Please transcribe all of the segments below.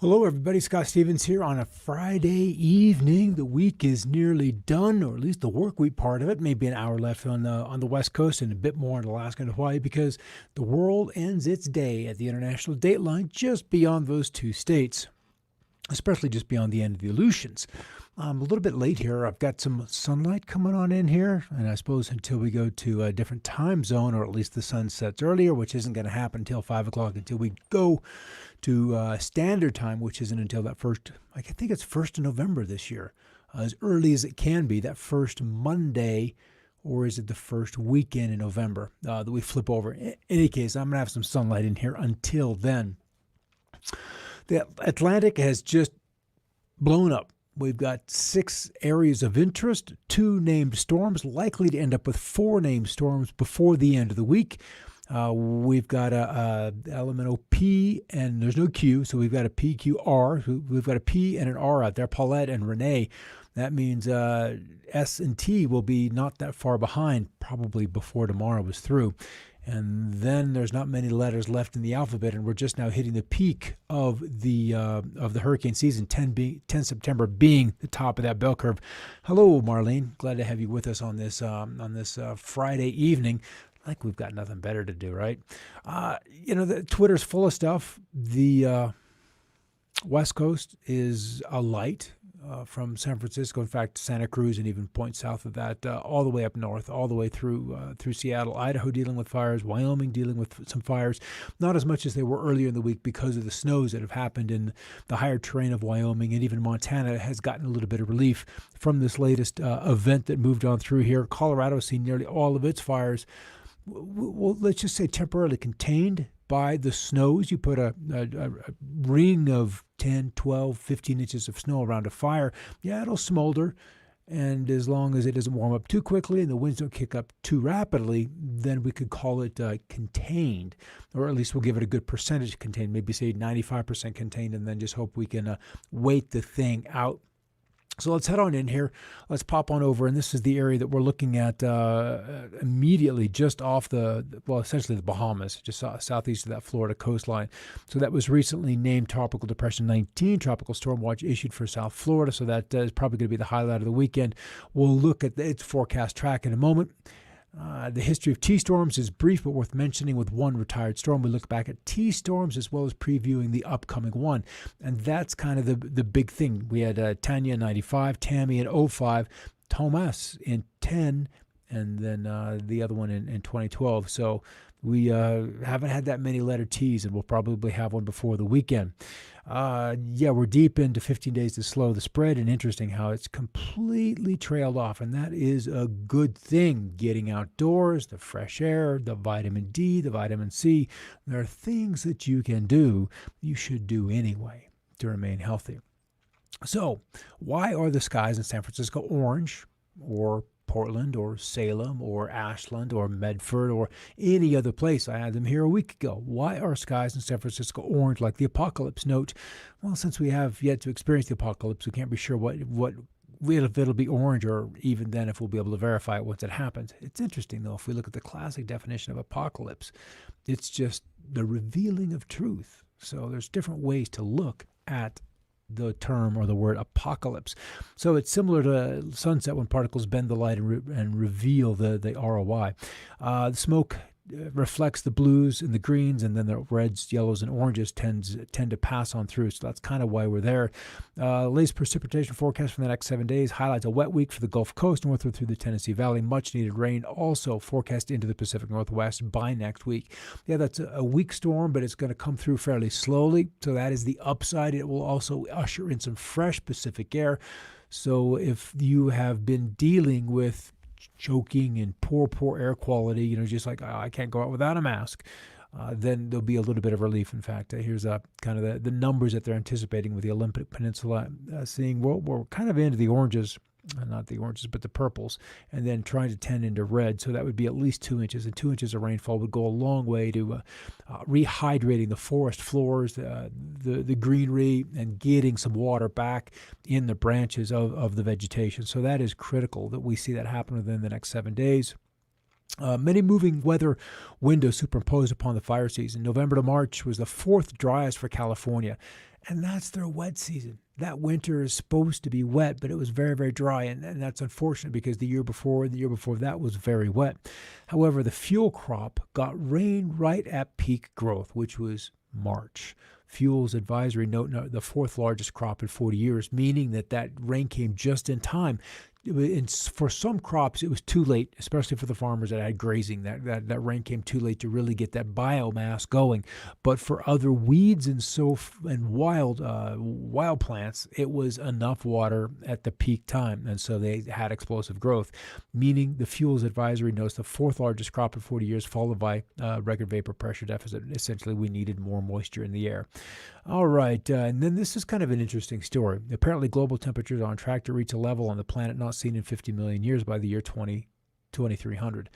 Hello, everybody. Scott Stevens here on a Friday evening. The week is nearly done, or at least the work week part of it. Maybe an hour left on the West Coast and a bit more in Alaska and Hawaii, because the world ends its day at the international date line just beyond those two states, especially just beyond the end of the Aleutians. I'm a little bit late here. I've got some sunlight coming on in here, and I suppose until we go to a different time zone, or at least the sun sets earlier, which isn't going to happen until 5 o'clock, until we go to standard time, which isn't until that I think it's 1st of November this year, as early as it can be, that first Monday, or is it the first weekend in November that we flip over? In any case, I'm going to have some sunlight in here until then. The Atlantic has just blown up. We've got 6 areas of interest, 2 named storms, likely to end up with 4 named storms before the end of the week. We've got a elemental P, and there's no Q, so we've got a PQR. We've got a P and an R out there, Paulette and Renee. That means S and T will be not that far behind, probably before tomorrow is through. And then there's not many letters left in the alphabet, and we're just now hitting the peak of the hurricane season, 10 September being the top of that bell curve. Hello, Marlene. Glad to have you with us on this Friday evening. Like we've got nothing better to do, right? The Twitter's full of stuff. The West Coast is alight from San Francisco, in fact, Santa Cruz, and even points south of that, all the way up north, all the way through Seattle, Idaho dealing with fires, Wyoming dealing with some fires, not as much as they were earlier in the week because of the snows that have happened in the higher terrain of Wyoming, and even Montana has gotten a little bit of relief from this latest event that moved on through here. Colorado has seen nearly all of its fires, well, let's just say temporarily contained by the snows. You put a ring of 10, 12, 15 inches of snow around a fire, yeah, it'll smolder. And as long as it doesn't warm up too quickly and the winds don't kick up too rapidly, then we could call it contained, or at least we'll give it a good percentage contained, maybe say 95% contained, and then just hope we can wait the thing out. So let's head on in here. Let's pop on over, and this is the area that we're looking at immediately just off essentially the Bahamas, just southeast of that Florida coastline. So that was recently named Tropical Depression 19, Tropical Storm Watch issued for South Florida, so that is probably going to be the highlight of the weekend. We'll look at its forecast track in a moment. The history of T-storms is brief but worth mentioning. With one retired storm, we look back at T-storms as well as previewing the upcoming one. And that's kind of the big thing. We had Tanya in 95, Tammy in 05, Thomas in 10, and then the other one in 2012. So we haven't had that many letter T's, and we'll probably have one before the weekend. We're deep into 15 days to slow the spread, and interesting how it's completely trailed off, and that is a good thing. Getting outdoors, the fresh air, the vitamin D, the vitamin C, there are things that you can do, you should do anyway to remain healthy. So why are the skies in San Francisco orange, or Portland, or Salem, or Ashland, or Medford, or any other place? I had them here a week ago. Why are skies in San Francisco orange like the apocalypse? Note, well, since we have yet to experience the apocalypse, we can't be sure if it'll be orange, or even then if we'll be able to verify it once it happens. It's interesting, though, if we look at the classic definition of apocalypse, it's just the revealing of truth. So there's different ways to look at the term or the word apocalypse. So it's similar to sunset when particles bend the light and reveal the ROI. The smoke reflects the blues and the greens, and then the reds, yellows, and oranges tend to pass on through. So that's kind of why we're there. Latest precipitation forecast for the next 7 days highlights a wet week for the Gulf Coast, northward through the Tennessee Valley. Much needed rain also forecast into the Pacific Northwest by next week. Yeah, that's a weak storm, but it's going to come through fairly slowly. So that is the upside. It will also usher in some fresh Pacific air. So if you have been dealing with choking and poor air quality, just like, I can't go out without a mask, then there'll be a little bit of relief. In fact, here's kind of the numbers that they're anticipating with the Olympic Peninsula, seeing we're kind of into the oranges, not the oranges, but the purples, and then trying to tend into red. So that would be at least 2 inches, and 2 inches of rainfall would go a long way to rehydrating the forest floors, the greenery, and getting some water back in the branches of the vegetation. So that is critical that we see that happen within the next 7 days. Many moving weather windows superimposed upon the fire season. November to March was the fourth driest for California, and that's their wet season. That winter is supposed to be wet, but it was very, very dry, and that's unfortunate because the year before and the year before that was very wet. However, the fuel crop got rain right at peak growth, which was March. Fuels advisory note, the fourth largest crop in 40 years, meaning that rain came just in time. For some crops, it was too late, especially for the farmers that had grazing. That rain came too late to really get that biomass going. But for other weeds and wild plants, it was enough water at the peak time, and so they had explosive growth. Meaning the fuels advisory notes the fourth largest crop in 40 years, followed by record vapor pressure deficit. Essentially, we needed more moisture in the air. All right, and then this is kind of an interesting story. Apparently, global temperatures are on track to reach a level on the planet not seen in 50 million years by the year 2300.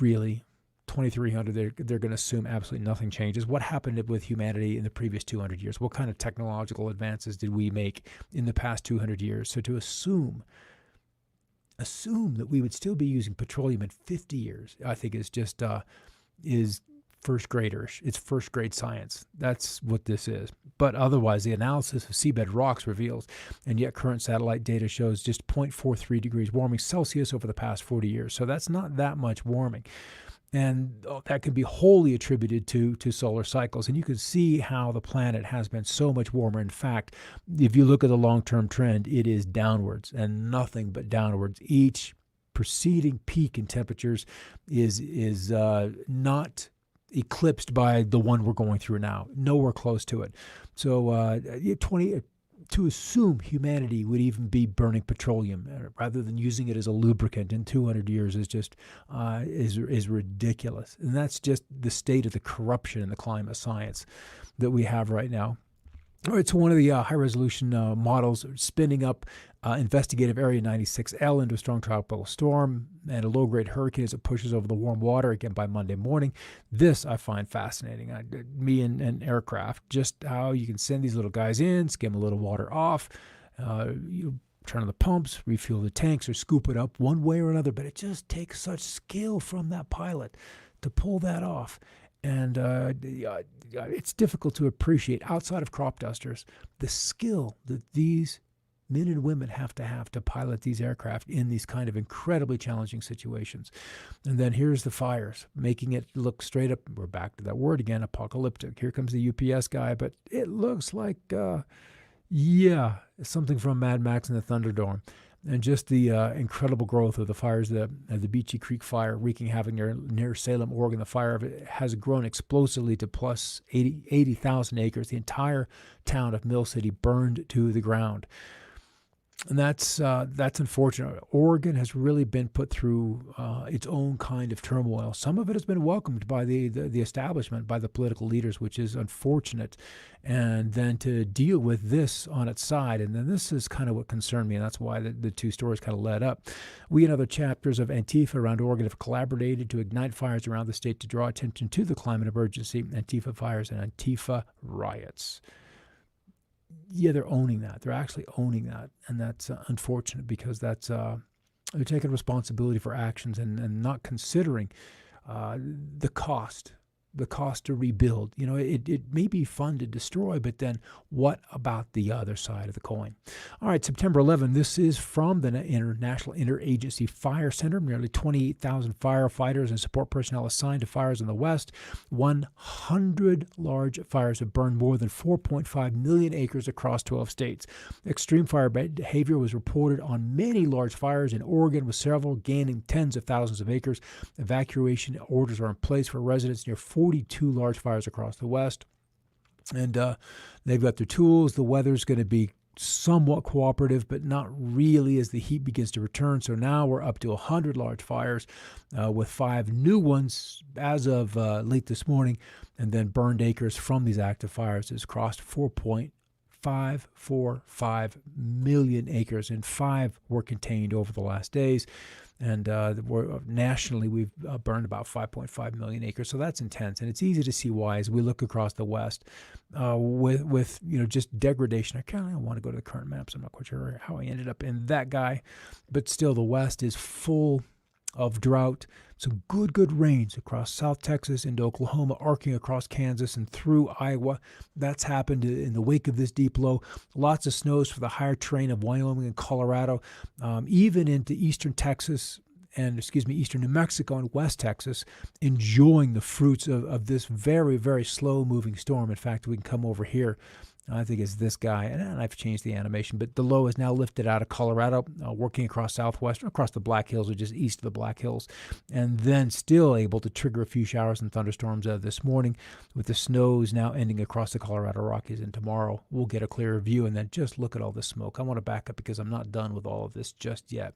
Really, 2300, they're going to assume absolutely nothing changes. What happened with humanity in the previous 200 years? What kind of technological advances did we make in the past 200 years? So to assume that we would still be using petroleum in 50 years, I think is just is first graderish. It's first grade science. That's what this is. But otherwise, the analysis of seabed rocks reveals, and yet current satellite data shows just 0.43 degrees warming Celsius over the past 40 years. So that's not that much warming. And that can be wholly attributed to solar cycles. And you can see how the planet has been so much warmer. In fact, if you look at the long-term trend, it is downwards and nothing but downwards. Each preceding peak in temperatures is not eclipsed by the one we're going through now. Nowhere close to it. So to assume humanity would even be burning petroleum rather than using it as a lubricant in 200 years is just is ridiculous. And that's just the state of the corruption in the climate science that we have right now. All right, so one of the high-resolution models spinning up investigative Area 96L into a strong tropical storm and a low-grade hurricane as it pushes over the warm water again by Monday morning. This I find fascinating. Me and aircraft, just how you can send these little guys in, skim a little water off, you turn on the pumps, refuel the tanks, or scoop it up one way or another. But it just takes such skill from that pilot to pull that off. And it's difficult to appreciate outside of crop dusters the skill that these men and women have to pilot these aircraft in these kind of incredibly challenging situations. And then here's the fires, making it look straight up, we're back to that word again, apocalyptic. Here comes the UPS guy, but it looks like, something from Mad Max and the Thunderdome. And just the incredible growth of the fires, the Beachy Creek fire wreaking havoc near Salem, Oregon. The fire has grown explosively to plus 80,000 acres. The entire town of Mill City burned to the ground. And that's unfortunate. Oregon has really been put through its own kind of turmoil. Some of it has been welcomed by the establishment, by the political leaders, which is unfortunate. And then to deal with this on its side, and then this is kind of what concerned me, and that's why the two stories kind of led up. We and other chapters of Antifa around Oregon have collaborated to ignite fires around the state to draw attention to the climate emergency, Antifa fires, and Antifa riots. Yeah, they're owning that. They're actually owning that. And that's unfortunate because that's they're taking responsibility for actions and not considering the cost to rebuild. You know, it may be fun to destroy, but then what about the other side of the coin? All right, September 11, this is from the International Interagency Fire Center. Nearly 28,000 firefighters and support personnel assigned to fires in the West. 100 large fires have burned more than 4.5 million acres across 12 states. Extreme fire behavior was reported on many large fires in Oregon, with several gaining tens of thousands of acres. Evacuation orders are in place for residents near 42 large fires across the West. And they've got their tools. The weather's going to be somewhat cooperative, but not really as the heat begins to return. So now we're up to 100 large fires with 5 new ones as of late this morning. And then burned acres from these active fires has crossed 4.545 million acres, and 5 were contained over the last days. And nationally, we've burned about 5.5 million acres. So that's intense. And it's easy to see why as we look across the West with just degradation. I kind of want to go to the current maps. I'm not quite sure how I ended up in that guy. But still, the West is full of drought. Some good rains across South Texas into Oklahoma, arcing across Kansas and through Iowa. That's happened in the wake of this deep low. Lots of snows for the higher terrain of Wyoming and Colorado, even into eastern Texas and, eastern New Mexico and West Texas, enjoying the fruits of this very, very slow-moving storm. In fact, we can come over here. I think it's this guy, and I've changed the animation, but the low is now lifted out of Colorado, working across southwestern, across the Black Hills, or just east of the Black Hills, and then still able to trigger a few showers and thunderstorms this morning, with the snows now ending across the Colorado Rockies, and tomorrow we'll get a clearer view, and then just look at all this smoke. I want to back up because I'm not done with all of this just yet.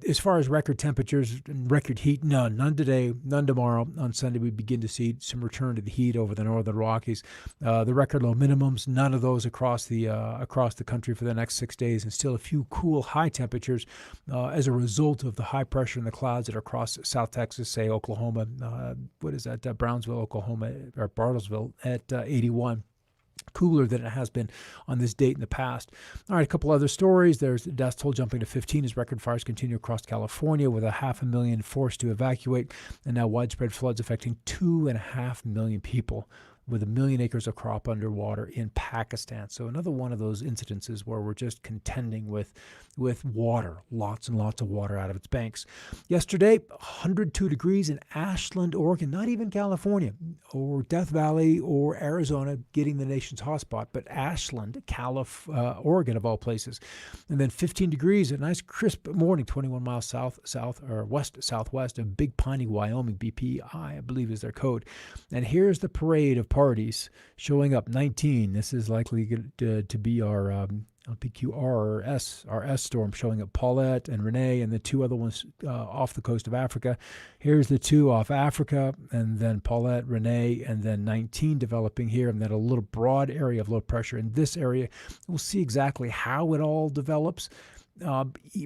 As far as record temperatures and record heat, none today, none tomorrow. On Sunday, we begin to see some return to the heat over the northern Rockies. The record low minimums, none of those across the country for the next 6 days, and still a few cool high temperatures as a result of the high pressure in the clouds that are across South Texas, say Oklahoma. Brownsville, Oklahoma, or Bartlesville at 81. Cooler than it has been on this date in the past. All right, a couple other stories. There's the death toll jumping to 15 as record fires continue across California, with 500,000 forced to evacuate, and now widespread floods affecting 2.5 million people, with 1 million acres of crop underwater in Pakistan. So another one of those incidences where we're just contending with water, lots and lots of water out of its banks. Yesterday, 102 degrees in Ashland, Oregon, not even California or Death Valley or Arizona getting the nation's hotspot, but Ashland, Oregon of all places. And then 15 degrees, a nice crisp morning, 21 miles west-southwest of Big Piney, Wyoming, BPI, I believe is their code. And here's the parade of parties showing up. 19. This is likely to be our LPQR or S storm, showing up Paulette and Renee, and the two other ones off the coast of Africa. Here's the two off Africa, and then Paulette, Renee, and then 19 developing here, and then a little broad area of low pressure in this area. We'll see exactly how it all develops.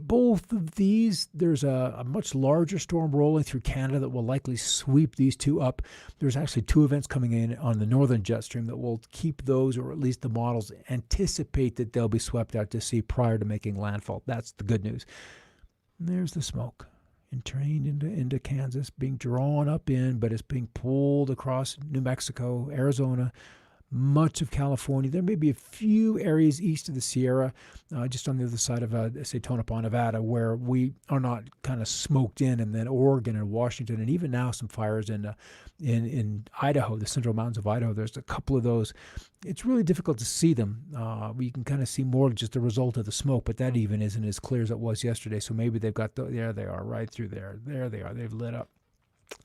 Both of these, there's a much larger storm rolling through Canada that will likely sweep these two up. There's actually two events coming in on the northern jet stream that will keep those, or at least the models anticipate that they'll be swept out to sea prior to making landfall. That's the good news. And there's the smoke and trained into Kansas, being drawn up in, but it's being pulled across New Mexico, Arizona, much of California. There may be a few areas east of the Sierra, just on the other side of, say, Tonopah, Nevada, where we are not kind of smoked in, and then Oregon and Washington, and even now some fires in Idaho, the central mountains of Idaho. There's a couple of those. It's really difficult to see them. You can kind of see more just the result of the smoke, but that even isn't as clear as it was yesterday. So maybe they've got, there they are, right through there. There they are. They've lit up.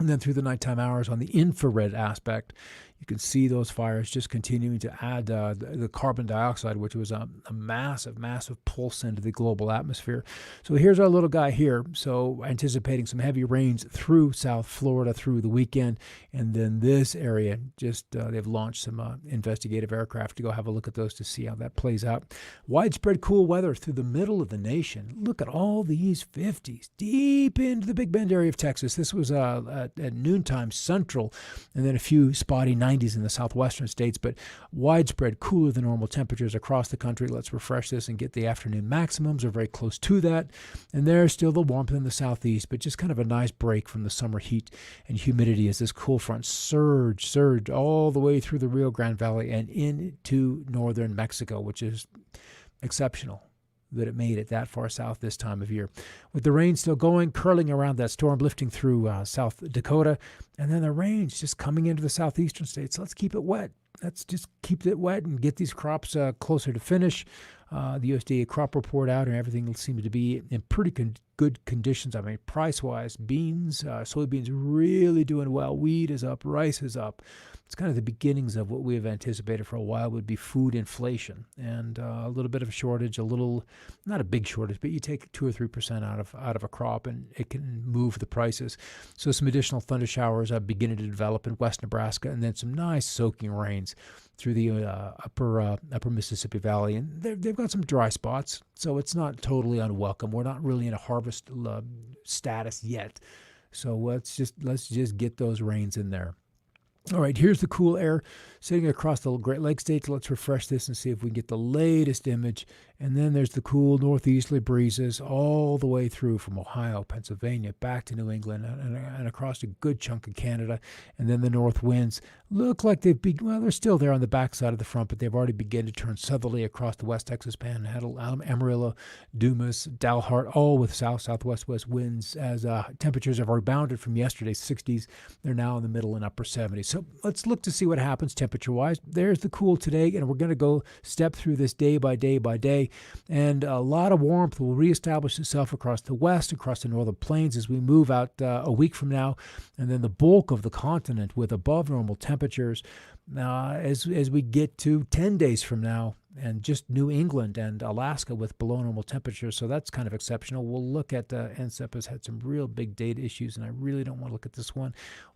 And then through the nighttime hours on the infrared aspect, you can see those fires just continuing to add the carbon dioxide, which was a massive, massive pulse into the global atmosphere. So here's our little guy here. So anticipating some heavy rains through South Florida through the weekend. And then this area, just they've launched some investigative aircraft to go have a look at those to see how that plays out. Widespread cool weather through the middle of the nation. Look at all these 50s deep into the Big Bend area of Texas. This was at noontime central, and then a few spotty 90s in the southwestern states, but widespread cooler than normal temperatures across the country. Let's refresh this and get the afternoon maximums, are very close to that. And there's still the warmth in the southeast, but just kind of a nice break from the summer heat and humidity as this cool front surged all the way through the Rio Grande Valley and into northern Mexico, which is exceptional that it made it that far south this time of year. With the rain still going, curling around that storm, lifting through South Dakota, and then the rain's just coming into the southeastern states. Let's keep it wet. Let's just keep it wet and get these crops closer to finish. The USDA crop report out, and everything seems to be in pretty good conditions. I mean, price-wise, beans, soybeans really doing well. Wheat is up, rice is up. It's kind of the beginnings of what we have anticipated for a while would be food inflation, and a little bit of a shortage, not a big shortage, but you take 2 or 3% out of a crop, and it can move the prices. So some additional thunder showers are beginning to develop in West Nebraska, and then some nice soaking rains plains through the upper Mississippi Valley, and they've got some dry spots, so it's not totally unwelcome. We're not really in a harvest status yet, so let's just get those rains in there. All right, here's the cool air sitting across the Great Lakes states. Let's refresh this and see if we can get the latest image. And then there's the cool northeasterly breezes all the way through from Ohio, Pennsylvania, back to New England, and across a good chunk of Canada. And then the north winds look like they're still there on the backside of the front, but they've already begun to turn southerly across the West Texas Panhandle, Amarillo, Dumas, Dalhart, all with southwest winds as temperatures have rebounded from yesterday's 60s. They're now in the middle and upper 70s. So let's look to see what happens temperature-wise. There's the cool today, and we're going to go step through this day by day. And a lot of warmth will reestablish itself across the west, across the northern plains as we move out a week from now. And then the bulk of the continent with above normal temperatures as we get to 10 days from now, and just New England and Alaska with below normal temperatures. So that's kind of exceptional. We'll look at NCEP has had some real big data issues, and I really don't want to look at this one.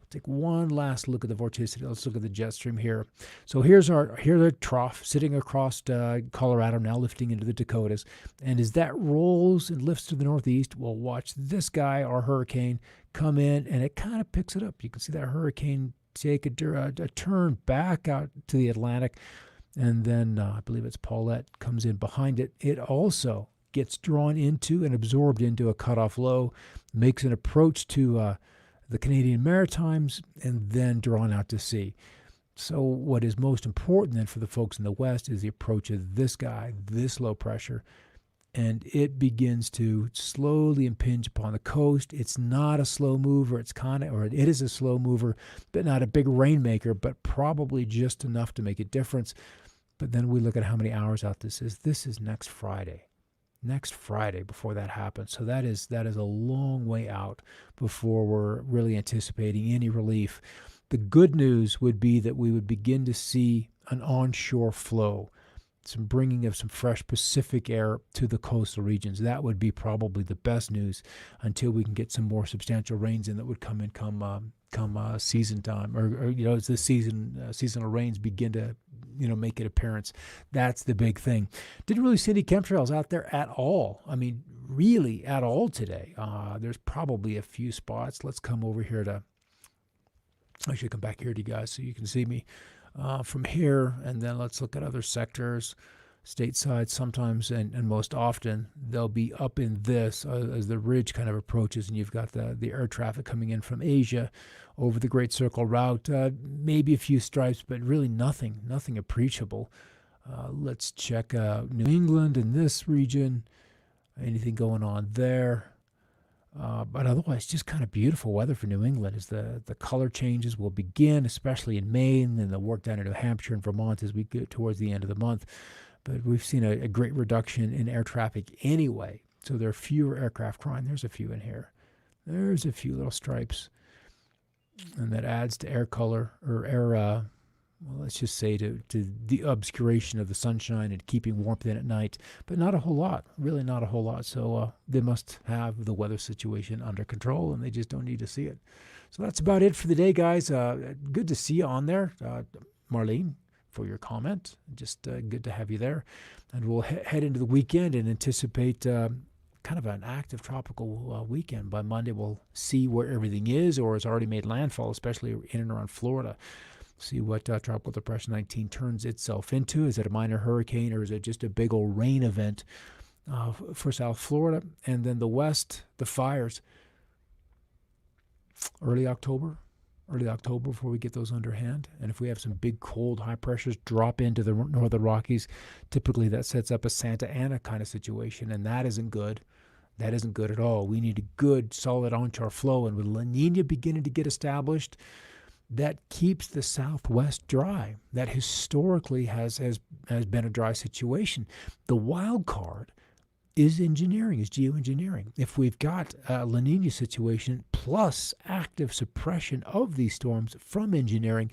Take one last look at the vorticity. Let's look at the jet stream here. So here's the trough sitting across Colorado, now lifting into the Dakotas. And as that rolls and lifts to the northeast, we'll watch this guy, our hurricane, come in, and it kind of picks it up. You can see that hurricane take a turn back out to the Atlantic. And then I believe it's Paulette comes in behind it. It also gets drawn into and absorbed into a cutoff low, makes an approach to the Canadian Maritimes, and then drawn out to sea. So what is most important then for the folks in the west is the approach of this guy, this low pressure, and it begins to slowly impinge upon the coast. It's not a slow mover. It is a slow mover, but not a big rainmaker, but probably just enough to make a difference. But then we look at how many hours out this is. This is next Friday before that happens. So that is a long way out before we're really anticipating any relief. The good news would be that we would begin to see an onshore flow, some bringing of some fresh Pacific air to the coastal regions. That would be probably the best news until we can get some more substantial rains in that would come season time, or as the seasonal rains begin to make an appearance. That's the big thing. Didn't really see any chemtrails out there at all. I mean, really at all today. There's probably a few spots. Let's come over here I should come back here to you guys so you can see me from here, and then let's look at other sectors. Stateside, sometimes and most often, they'll be up in this as the ridge kind of approaches, and you've got the air traffic coming in from Asia over the Great Circle route. Maybe a few stripes, but really nothing appreciable. Let's check New England in this region. Anything going on there? But otherwise, just kind of beautiful weather for New England as the color changes will begin, especially in Maine, and they'll work down in New Hampshire and Vermont as we get towards the end of the month. But we've seen a great reduction in air traffic anyway, so there are fewer aircraft flying. There's a few in here. There's a few little stripes, and that adds to air color, or air, let's just say to the obscuration of the sunshine and keeping warmth in at night, but not a whole lot, really not a whole lot. So they must have the weather situation under control, and they just don't need to see it. So that's about it for the day, guys. Good to see you on there, Marlene, for your comment. Just good to have you there. And we'll head into the weekend and anticipate kind of an active tropical weekend. By Monday, we'll see where everything is or has already made landfall, especially in and around Florida. See what Tropical Depression 19 turns itself into. Is it a minor hurricane, or is it just a big old rain event for South Florida? And then the West, the fires, early October before we get those underhand. And if we have some big cold high pressures drop into the northern Rockies, typically that sets up a Santa Ana kind of situation, and that isn't good. That isn't good at all. We need a good, solid onshore flow, and with La Nina beginning to get established, that keeps the Southwest dry. That historically has been a dry situation. The wild card is geoengineering. If we've got a La Nina situation plus active suppression of these storms from engineering,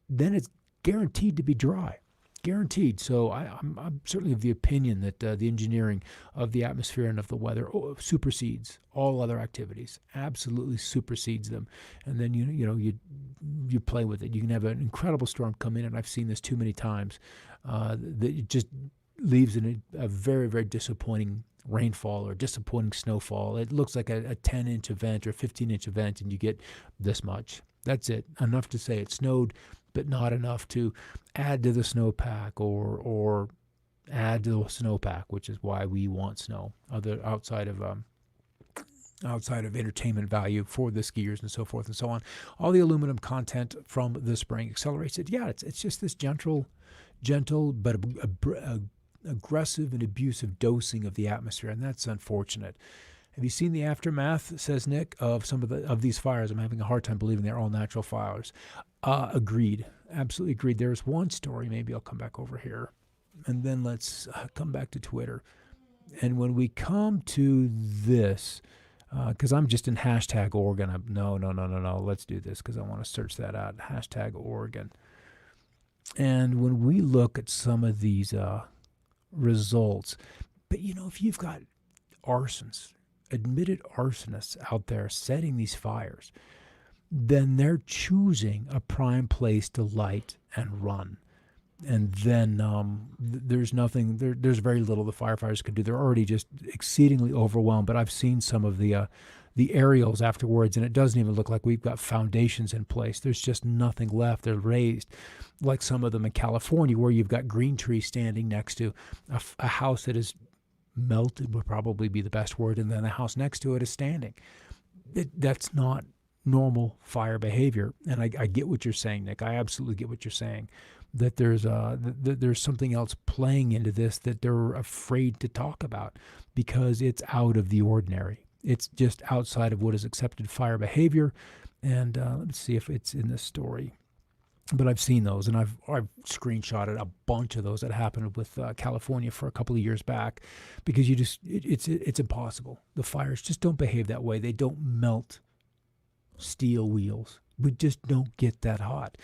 then it's guaranteed to be dry. Guaranteed. So I'm certainly of the opinion that the engineering of the atmosphere and of the weather supersedes all other activities. Absolutely supersedes them. And then you play with it. You can have an incredible storm come in, and I've seen this too many times. That it just leaves in a very, very disappointing rainfall or disappointing snowfall. It looks like a 10-inch event or 15-inch event, and you get this much. That's it. Enough to say it snowed, but not enough to add to the snowpack or add to the snowpack, which is why we want snow. Outside of entertainment value for the skiers and so forth and so on, all the aluminum content from the spring accelerates it. Yeah, it's just this gentle but aggressive and abusive dosing of the atmosphere, and that's unfortunate. Have you seen the aftermath, says Nick, of some of these fires? I'm having a hard time believing they're all natural fires. Agreed. Absolutely agreed. There's one story. Maybe I'll come back over here. And then let's come back to Twitter. And when we come to this, because I'm just in hashtag Oregon. No. Let's do this because I want to search that out. Hashtag Oregon. And when we look at some of these results, but if you've got admitted arsonists out there setting these fires, then they're choosing a prime place to light and run. And then there's very little the firefighters can do. They're already just exceedingly overwhelmed. But I've seen some of the aerials afterwards, and it doesn't even look like we've got foundations in place. There's just nothing left. They're raised, like some of them in California, where you've got green trees standing next to a house that is melted, would probably be the best word, and then the house next to it is standing. That's not normal fire behavior. And I get what you're saying, Nick. I absolutely get what you're saying, that there's something else playing into this that they're afraid to talk about because it's out of the ordinary. It's just outside of what is accepted fire behavior. And let's see if it's in this story. But I've seen those, and I've screenshotted a bunch of those that happened with California for a couple of years back, because it's impossible. The fires just don't behave that way. They don't melt steel wheels. We just don't get that hot.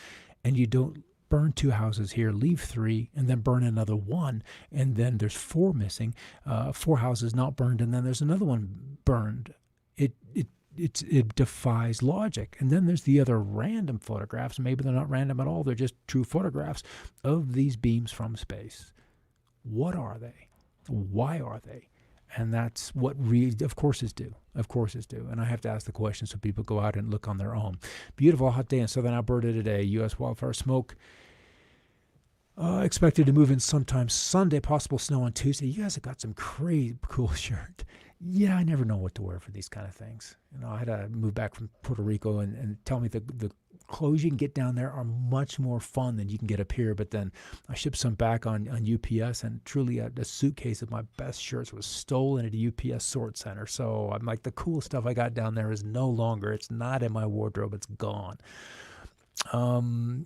And you don't burn 2 houses here, leave 3, and then burn another 1, and then there's 4 missing, 4 houses not burned, and then there's another one burned. It defies logic. And then there's the other random photographs. Maybe they're not random at all. They're just true photographs of these beams from space. What are they? Why are they? And that's what of course is due. Of course is due. And I have to ask the question so people go out and look on their own. Beautiful hot day in southern Alberta today. U.S. wildfire smoke expected to move in sometime Sunday. Possible snow on Tuesday. You guys have got some crazy cool shirt. Yeah, I never know what to wear for these kind of things. I had to move back from Puerto Rico and tell me the clothes you can get down there are much more fun than you can get up here. But then I shipped some back on UPS, and truly a suitcase of my best shirts was stolen at a UPS sort center. So I'm like, the cool stuff I got down there is no longer. It's not in my wardrobe. It's gone. Yeah,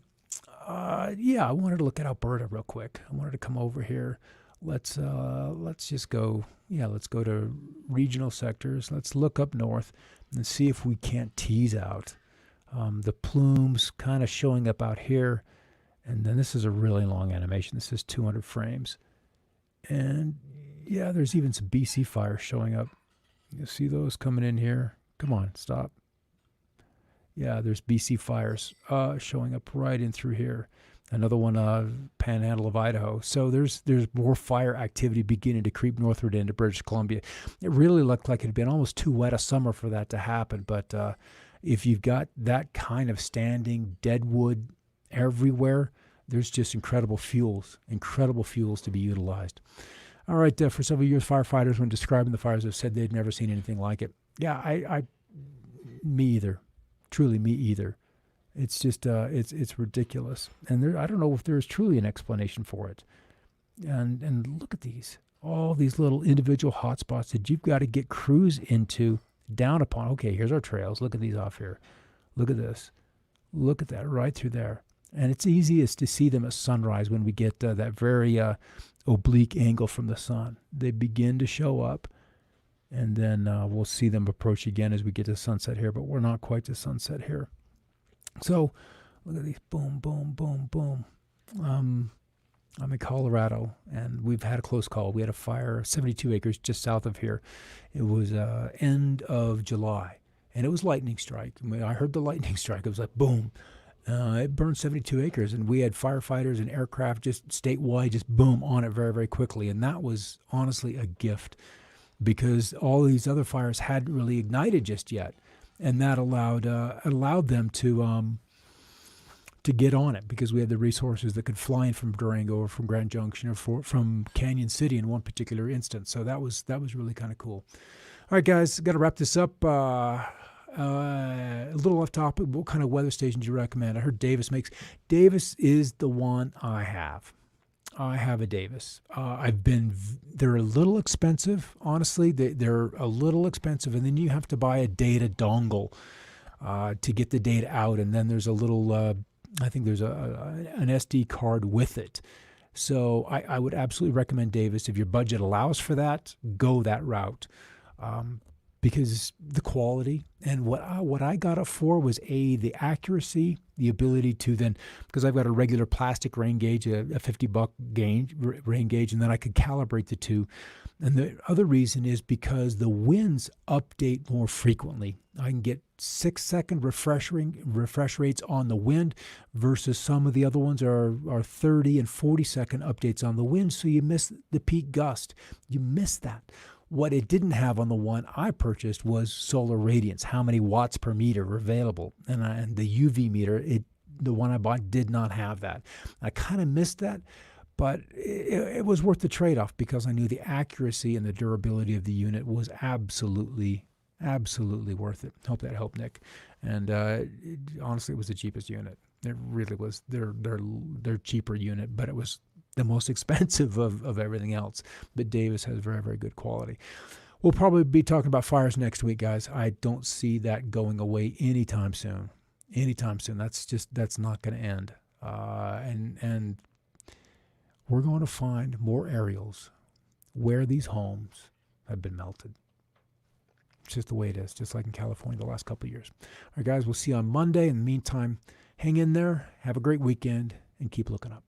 I wanted to look at Alberta real quick. I wanted to come over here. Let's just go. Yeah, let's go to regional sectors. Let's look up north and see if we can't tease out the plumes kind of showing up out here. And then this is a really long animation. This is 200 frames. And yeah, there's even some BC fires showing up. You see those coming in here? Come on, stop. Yeah, there's BC fires showing up right in through here. Another one, Panhandle of Idaho. So there's more fire activity beginning to creep northward into British Columbia. It really looked like it had been almost too wet a summer for that to happen. But if you've got that kind of standing deadwood everywhere, there's just incredible fuels to be utilized. All right, for several years, firefighters, when describing the fires, have said they'd never seen anything like it. Yeah, me either. Truly, me either. It's just, it's ridiculous. And I don't know if there's truly an explanation for it. And look at all these little individual hotspots that you've got to get crews into, down upon. Okay, here's our trails. Look at these off here. Look at this. Look at that right through there. And it's easiest to see them at sunrise when we get that very oblique angle from the sun. They begin to show up, and then we'll see them approach again as we get to sunset here, but we're not quite to sunset here. So look at these, boom, boom, boom, boom. I'm in Colorado, and we've had a close call. We had a fire, 72 acres just south of here. It was end of July, and it was lightning strike. I mean, I heard the lightning strike. It was like boom. It burned 72 acres, and we had firefighters and aircraft just statewide, just boom, on it very, very quickly. And that was honestly a gift because all these other fires hadn't really ignited just yet, and that allowed them to get on it because we had the resources that could fly in from Durango or from Grand Junction or from Canyon City in one particular instance. So that was really kind of cool. All right, guys, got to wrap this up. A little off topic. What kind of weather station do you recommend? I heard Davis makes. Davis is the one I have. I have a Davis. They're a little expensive, honestly. They're a little expensive, and then you have to buy a data dongle to get the data out, and then there's a little, I think there's an SD card with it. So I would absolutely recommend Davis. If your budget allows for that, go that route. Because the quality and what I got it for was the accuracy, the ability to then, because I've got a regular plastic rain gauge, a $50 rain gauge, and then I could calibrate the two. And the other reason is because the winds update more frequently. I can get 6-second refresh rates on the wind versus some of the other ones are 30 and 40-second updates on the wind. So you miss the peak gust. You miss that. What it didn't have on the one I purchased was solar radiance, how many watts per meter were available. And the UV meter, the one I bought did not have that. I kind of missed that, but it was worth the trade-off because I knew the accuracy and the durability of the unit was absolutely worth it. Hope that helped, Nick. And honestly, it was the cheapest unit. It really was their cheaper unit, but it was the most expensive of everything else. But Davis has very, very good quality. We'll probably be talking about fires next week, guys. I don't see that going away anytime soon. That's not going to end. And we're going to find more aerials where these homes have been melted. It's just the way it is, just like in California the last couple of years. All right, guys, we'll see you on Monday. In the meantime, hang in there, have a great weekend, and keep looking up.